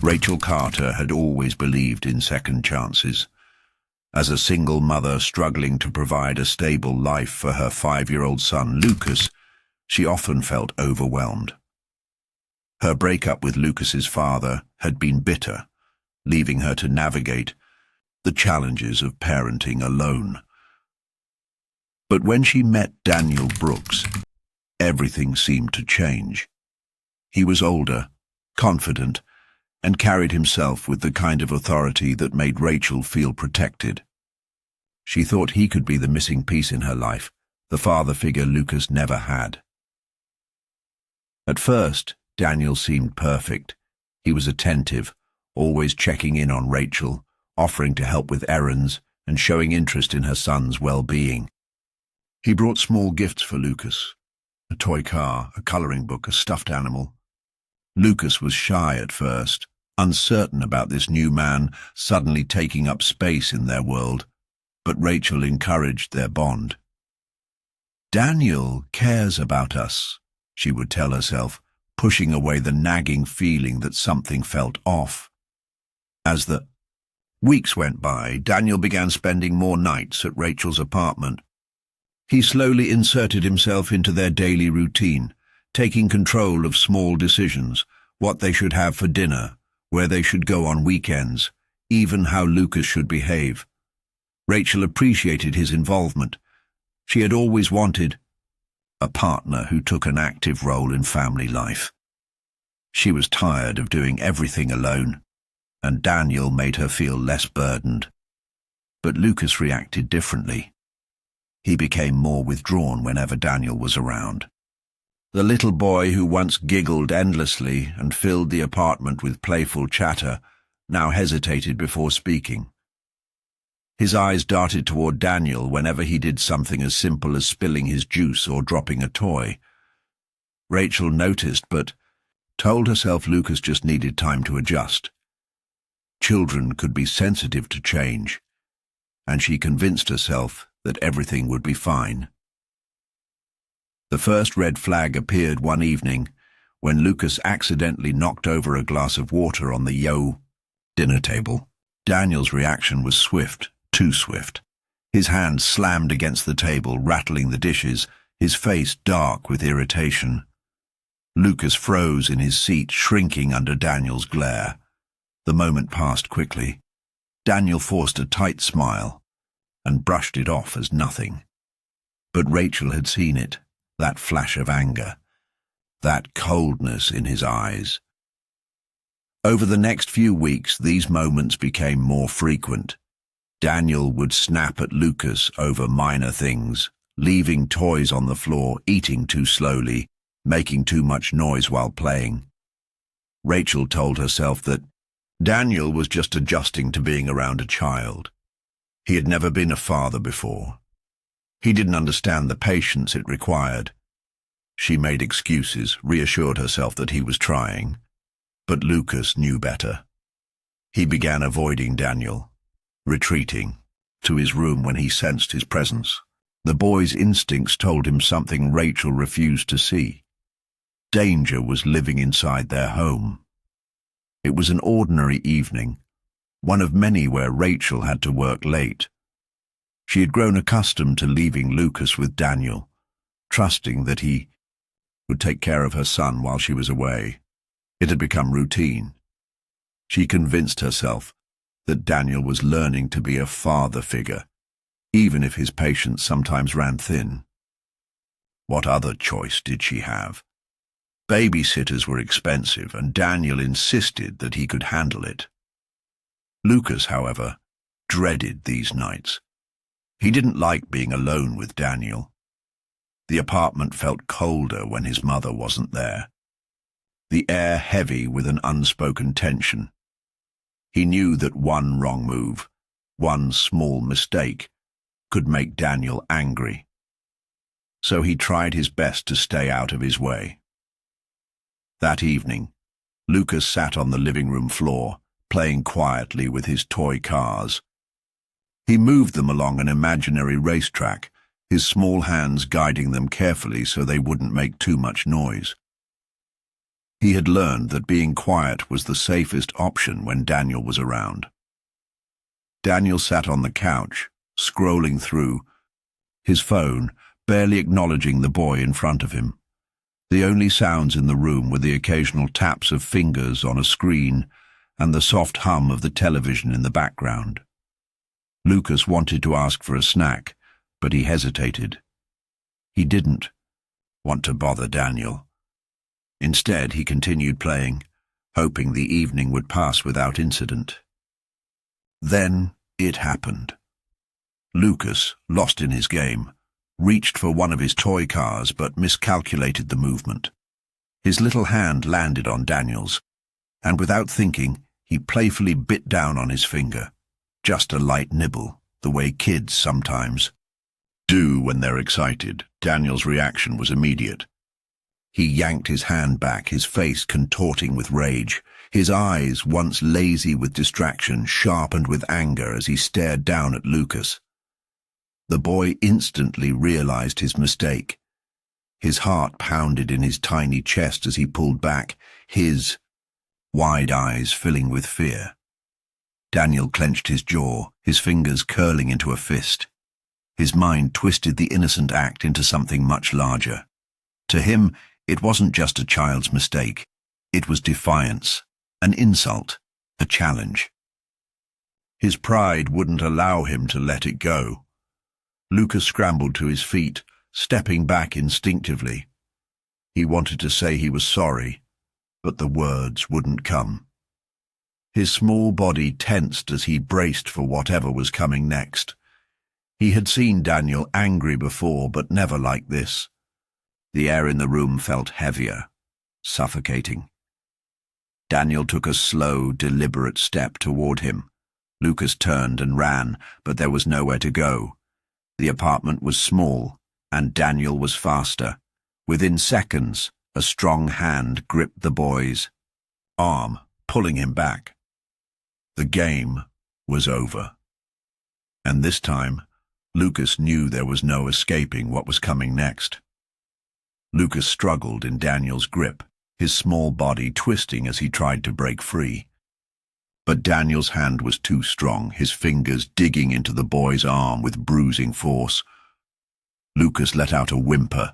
Rachel Carter had always believed in second chances. As a single mother struggling to provide a stable life for her 5-year-old son, Lucas, she often felt overwhelmed. Her breakup with Lucas's father had been bitter, leaving her to navigate the challenges of parenting alone. But when she met Daniel Brooks, everything seemed to change. He was older, confident, and carried himself with the kind of authority that made Rachel feel protected. She thought he could be the missing piece in her life, the father figure Lucas never had. At first, Daniel seemed perfect. He was attentive, always checking in on Rachel, offering to help with errands, and showing interest in her son's well-being. He brought small gifts for Lucas, a toy car, a coloring book, a stuffed animal. Lucas was shy at first, uncertain about this new man suddenly taking up space in their world, but Rachel encouraged their bond. "Daniel cares about us," she would tell herself, pushing away the nagging feeling that something felt off. As the weeks went by, Daniel began spending more nights at Rachel's apartment. He slowly inserted himself into their daily routine, taking control of small decisions, what they should have for dinner, where they should go on weekends, even how Lucas should behave. Rachel appreciated his involvement. She had always wanted a partner who took an active role in family life. She was tired of doing everything alone, and Daniel made her feel less burdened. But Lucas reacted differently. He became more withdrawn whenever Daniel was around. The little boy who once giggled endlessly and filled the apartment with playful chatter now hesitated before speaking. His eyes darted toward Daniel whenever he did something as simple as spilling his juice or dropping a toy. Rachel noticed, but told herself Lucas just needed time to adjust. Children could be sensitive to change, and she convinced herself that everything would be fine. The first red flag appeared one evening when Lucas accidentally knocked over a glass of water on the dinner table. Daniel's reaction was swift, too swift. His hand slammed against the table, rattling the dishes, his face dark with irritation. Lucas froze in his seat, shrinking under Daniel's glare. The moment passed quickly. Daniel forced a tight smile and brushed it off as nothing. But Rachel had seen it. That flash of anger, that coldness in his eyes. Over the next few weeks, these moments became more frequent. Daniel would snap at Lucas over minor things, leaving toys on the floor, eating too slowly, making too much noise while playing. Rachel told herself that Daniel was just adjusting to being around a child. He had never been a father before. He didn't understand the patience it required. She made excuses, reassured herself that he was trying. But Lucas knew better. He began avoiding Daniel, retreating to his room when he sensed his presence. The boy's instincts told him something Rachel refused to see. Danger was living inside their home. It was an ordinary evening, one of many where Rachel had to work late. She had grown accustomed to leaving Lucas with Daniel, trusting that he would take care of her son while she was away. It had become routine. She convinced herself that Daniel was learning to be a father figure, even if his patience sometimes ran thin. What other choice did she have? Babysitters were expensive, and Daniel insisted that he could handle it. Lucas, however, dreaded these nights. He didn't like being alone with Daniel. The apartment felt colder when his mother wasn't there, the air heavy with an unspoken tension. He knew that one wrong move, one small mistake, could make Daniel angry. So he tried his best to stay out of his way. That evening, Lucas sat on the living room floor, playing quietly with his toy cars. He moved them along an imaginary racetrack, his small hands guiding them carefully so they wouldn't make too much noise. He had learned that being quiet was the safest option when Daniel was around. Daniel sat on the couch, scrolling through his phone, barely acknowledging the boy in front of him. The only sounds in the room were the occasional taps of fingers on a screen and the soft hum of the television in the background. Lucas wanted to ask for a snack, but he hesitated. He didn't want to bother Daniel. Instead, he continued playing, hoping the evening would pass without incident. Then it happened. Lucas, lost in his game, reached for one of his toy cars but miscalculated the movement. His little hand landed on Daniel's, and without thinking, he playfully bit down on his finger. Just a light nibble, the way kids sometimes do when they're excited. Daniel's reaction was immediate. He yanked his hand back, his face contorting with rage. His eyes, once lazy with distraction, sharpened with anger as he stared down at Lucas. The boy instantly realized his mistake. His heart pounded in his tiny chest as he pulled back, his wide eyes filling with fear. Daniel clenched his jaw, his fingers curling into a fist. His mind twisted the innocent act into something much larger. To him, it wasn't just a child's mistake. It was defiance, an insult, a challenge. His pride wouldn't allow him to let it go. Lucas scrambled to his feet, stepping back instinctively. He wanted to say he was sorry, but the words wouldn't come. His small body tensed as he braced for whatever was coming next. He had seen Daniel angry before, but never like this. The air in the room felt heavier, suffocating. Daniel took a slow, deliberate step toward him. Lucas turned and ran, but there was nowhere to go. The apartment was small, and Daniel was faster. Within seconds, a strong hand gripped the boy's arm, pulling him back. The game was over. And this time, Lucas knew there was no escaping what was coming next. Lucas struggled in Daniel's grip, his small body twisting as he tried to break free. But Daniel's hand was too strong, his fingers digging into the boy's arm with bruising force. Lucas let out a whimper,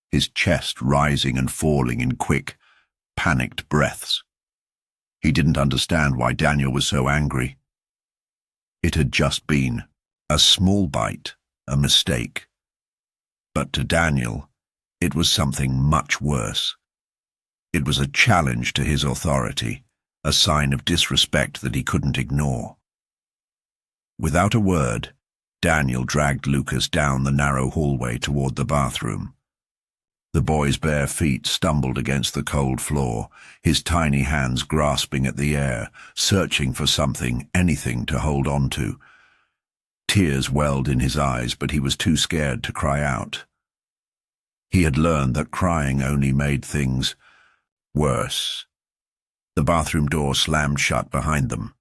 his chest rising and falling in quick, panicked breaths. He didn't understand why Daniel was so angry. It had just been a small bite, a mistake. But to Daniel, it was something much worse. It was a challenge to his authority, a sign of disrespect that he couldn't ignore. Without a word, Daniel dragged Lucas down the narrow hallway toward the bathroom. The boy's bare feet stumbled against the cold floor, his tiny hands grasping at the air, searching for something, anything to hold on to. Tears welled in his eyes, but he was too scared to cry out. He had learned that crying only made things worse. The bathroom door slammed shut behind them.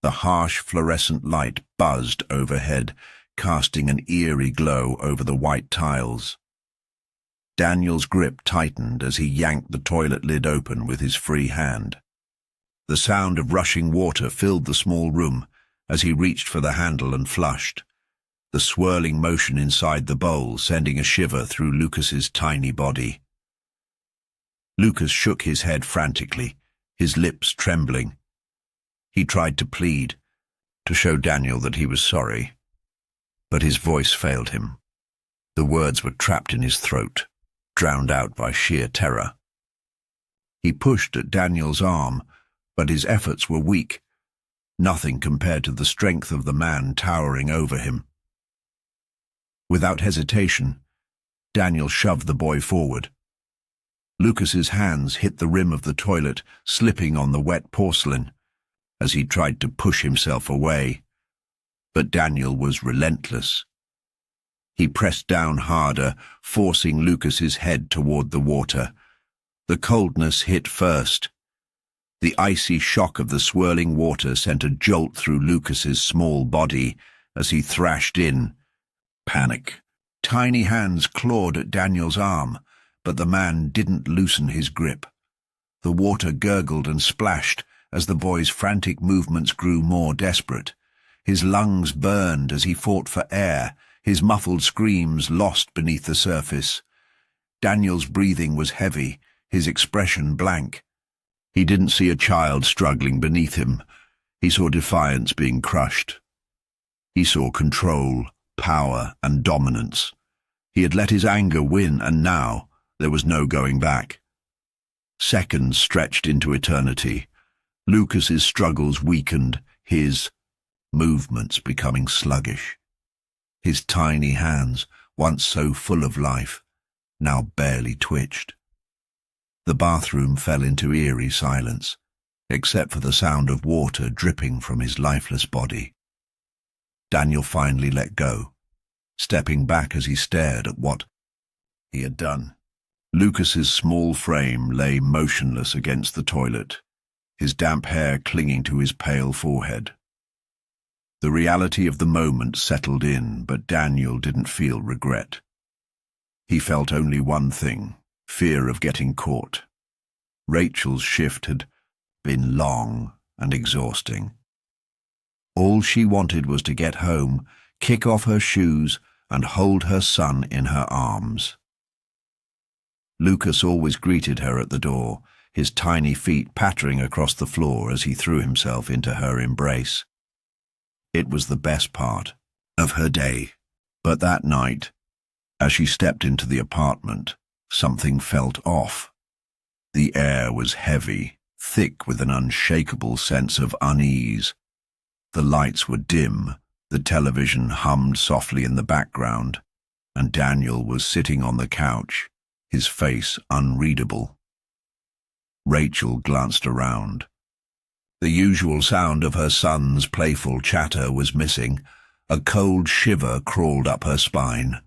The harsh fluorescent light buzzed overhead, casting an eerie glow over the white tiles. Daniel's grip tightened as he yanked the toilet lid open with his free hand. The sound of rushing water filled the small room as he reached for the handle and flushed, the swirling motion inside the bowl sending a shiver through Lucas's tiny body. Lucas shook his head frantically, his lips trembling. He tried to plead, to show Daniel that he was sorry, but his voice failed him. The words were trapped in his throat, drowned out by sheer terror. He pushed at Daniel's arm, but his efforts were weak, nothing compared to the strength of the man towering over him. Without hesitation, Daniel shoved the boy forward. Lucas's hands hit the rim of the toilet, slipping on the wet porcelain, as he tried to push himself away. But Daniel was relentless. He pressed down harder, forcing Lucas's head toward the water. The coldness hit first. The icy shock of the swirling water sent a jolt through Lucas's small body as he thrashed in. Panic. Tiny hands clawed at Daniel's arm, but the man didn't loosen his grip. The water gurgled and splashed as the boy's frantic movements grew more desperate. His lungs burned as he fought for air, his muffled screams lost beneath the surface. Daniel's breathing was heavy, his expression blank. He didn't see a child struggling beneath him. He saw defiance being crushed. He saw control, power, and dominance. He had let his anger win, and now there was no going back. Seconds stretched into eternity. Lucas's struggles weakened, his movements becoming sluggish. His tiny hands, once so full of life, now barely twitched. The bathroom fell into eerie silence, except for the sound of water dripping from his lifeless body. Daniel finally let go, stepping back as he stared at what he had done. Lucas's small frame lay motionless against the toilet, his damp hair clinging to his pale forehead. The reality of the moment settled in, but Daniel didn't feel regret. He felt only one thing: fear of getting caught. Rachel's shift had been long and exhausting. All she wanted was to get home, kick off her shoes, and hold her son in her arms. Lucas always greeted her at the door, his tiny feet pattering across the floor as he threw himself into her embrace. It was the best part of her day, but that night, as she stepped into the apartment, something felt off. The air was heavy, thick with an unshakable sense of unease. The lights were dim, the television hummed softly in the background, and Daniel was sitting on the couch, his face unreadable. Rachel glanced around. The usual sound of her son's playful chatter was missing. A cold shiver crawled up her spine.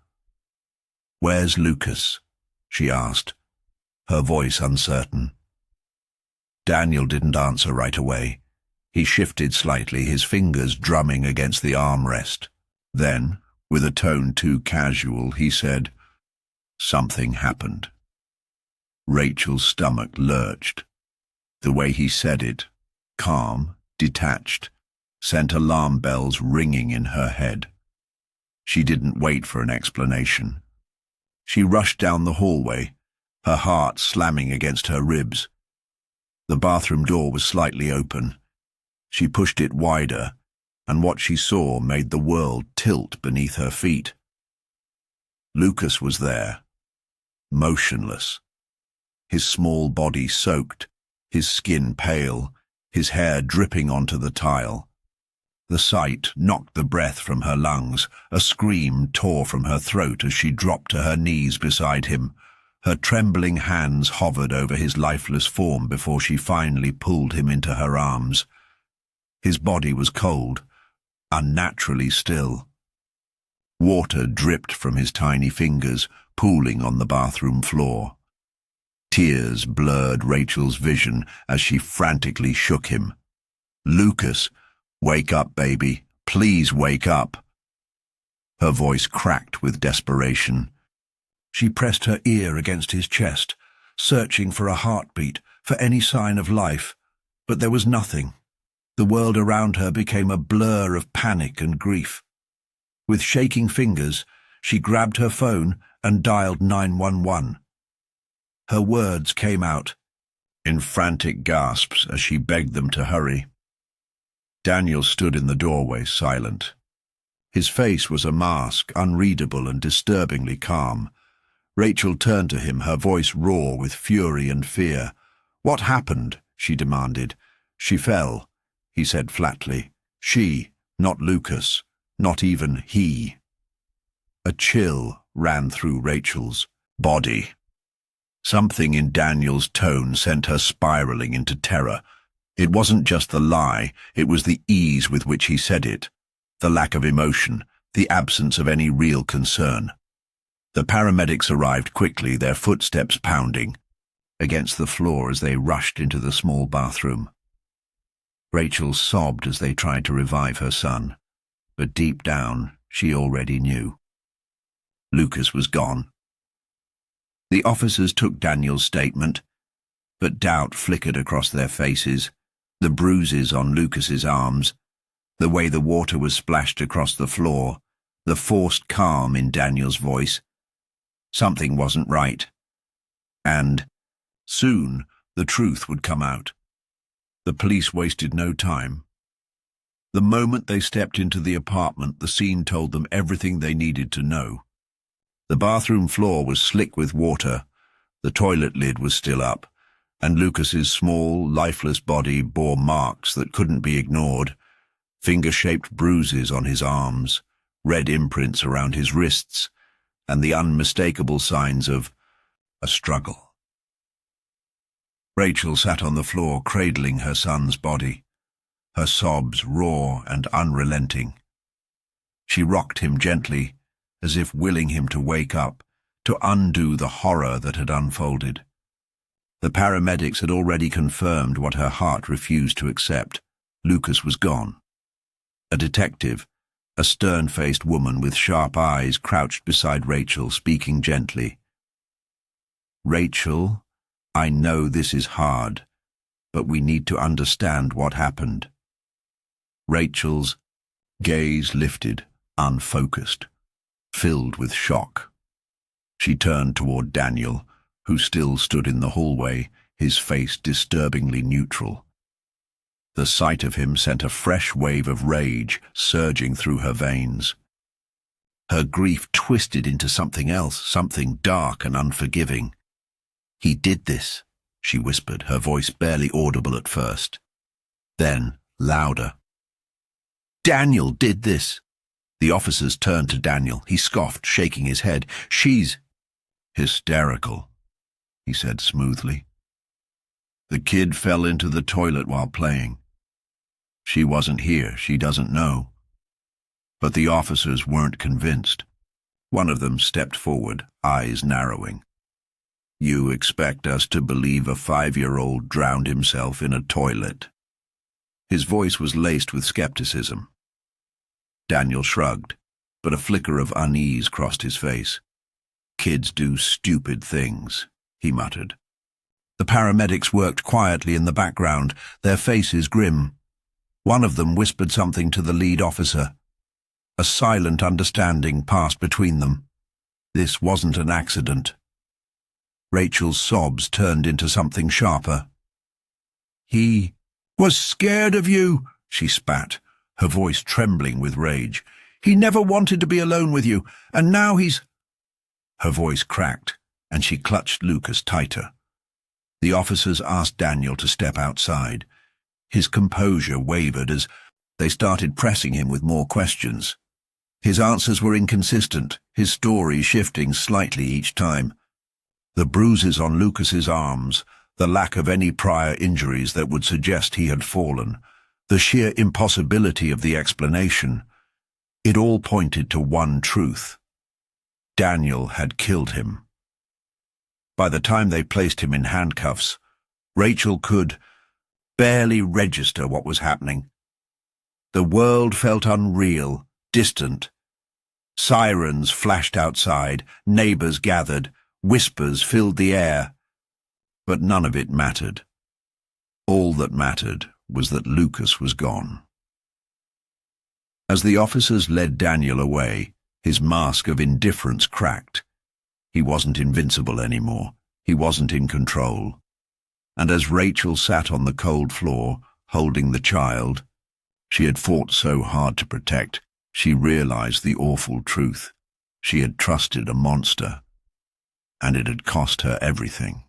"Where's Lucas?" she asked, her voice uncertain. Daniel didn't answer right away. He shifted slightly, his fingers drumming against the armrest. Then, with a tone too casual, he said, "Something happened." Rachel's stomach lurched. The way he said it, calm, detached, sent alarm bells ringing in her head. She didn't wait for an explanation. She rushed down the hallway, her heart slamming against her ribs. The bathroom door was slightly open. She pushed it wider, and what she saw made the world tilt beneath her feet. Lucas was there, motionless, his small body soaked, his skin pale, his hair dripping onto the tile. The sight knocked the breath from her lungs. A scream tore from her throat as she dropped to her knees beside him. Her trembling hands hovered over his lifeless form before she finally pulled him into her arms. His body was cold, unnaturally still. Water dripped from his tiny fingers, pooling on the bathroom floor. Tears blurred Rachel's vision as she frantically shook him. "Lucas, wake up, baby. Please wake up." Her voice cracked with desperation. She pressed her ear against his chest, searching for a heartbeat, for any sign of life, but there was nothing. The world around her became a blur of panic and grief. With shaking fingers, she grabbed her phone and dialed 911. Her words came out in frantic gasps as she begged them to hurry. Daniel stood in the doorway, silent. His face was a mask, unreadable and disturbingly calm. Rachel turned to him, her voice raw with fury and fear. "What happened?" she demanded. "She fell," he said flatly. "She, not Lucas, not even he." A chill ran through Rachel's body. Something in Daniel's tone sent her spiraling into terror. It wasn't just the lie, it was the ease with which he said it, the lack of emotion, the absence of any real concern. The paramedics arrived quickly, their footsteps pounding against the floor as they rushed into the small bathroom. Rachel sobbed as they tried to revive her son, but deep down she already knew. Lucas was gone. The officers took Daniel's statement. but doubt flickered across their faces, the bruises on Lucas's arms, the way the water was splashed across the floor, the forced calm in Daniel's voice. Something wasn't right. And soon the truth would come out. The police wasted no time. The moment they stepped into the apartment, the scene told them everything they needed to know. The bathroom floor was slick with water, the toilet lid was still up, and Lucas's small, lifeless body bore marks that couldn't be ignored, finger-shaped bruises on his arms, red imprints around his wrists, and the unmistakable signs of a struggle. Rachel sat on the floor, cradling her son's body, her sobs raw and unrelenting. She rocked him gently, as if willing him to wake up, to undo the horror that had unfolded. The paramedics had already confirmed what her heart refused to accept. Lucas was gone. A detective, a stern-faced woman with sharp eyes, crouched beside Rachel, speaking gently. "Rachel, I know this is hard, but we need to understand what happened." Rachel's gaze lifted, unfocused, filled with shock. She turned toward Daniel, who still stood in the hallway, his face disturbingly neutral. The sight of him sent a fresh wave of rage surging through her veins. Her grief twisted into something else, something dark and unforgiving. "He did this," she whispered, her voice barely audible at first. Then, louder. "Daniel did this." The officers turned to Daniel. He scoffed, shaking his head. "She's hysterical," he said smoothly. "The kid fell into the toilet while playing. She wasn't here, she doesn't know." But the officers weren't convinced. One of them stepped forward, eyes narrowing. "You expect us to believe a 5-year-old drowned himself in a toilet?" His voice was laced with skepticism. Daniel shrugged, but a flicker of unease crossed his face. "Kids do stupid things," he muttered. The paramedics worked quietly in the background, their faces grim. One of them whispered something to the lead officer. A silent understanding passed between them. This wasn't an accident. Rachel's sobs turned into something sharper. "He was scared of you," she spat, her voice trembling with rage. "He never wanted to be alone with you, and now he's—" Her voice cracked, and she clutched Lucas tighter. The officers asked Daniel to step outside. His composure wavered as they started pressing him with more questions. His answers were inconsistent, his story shifting slightly each time. The bruises on Lucas's arms, the lack of any prior injuries that would suggest he had fallen, the sheer impossibility of the explanation, it all pointed to one truth. Daniel had killed him. By the time they placed him in handcuffs, Rachel could barely register what was happening. The world felt unreal, distant. Sirens flashed outside, neighbors gathered, whispers filled the air. But none of it mattered. All that mattered was that Lucas was gone. As the officers led Daniel away, his mask of indifference cracked. He wasn't invincible anymore. He wasn't in control. And as Rachel sat on the cold floor, holding the child she had fought so hard to protect, she realized the awful truth. She had trusted a monster, and it had cost her everything.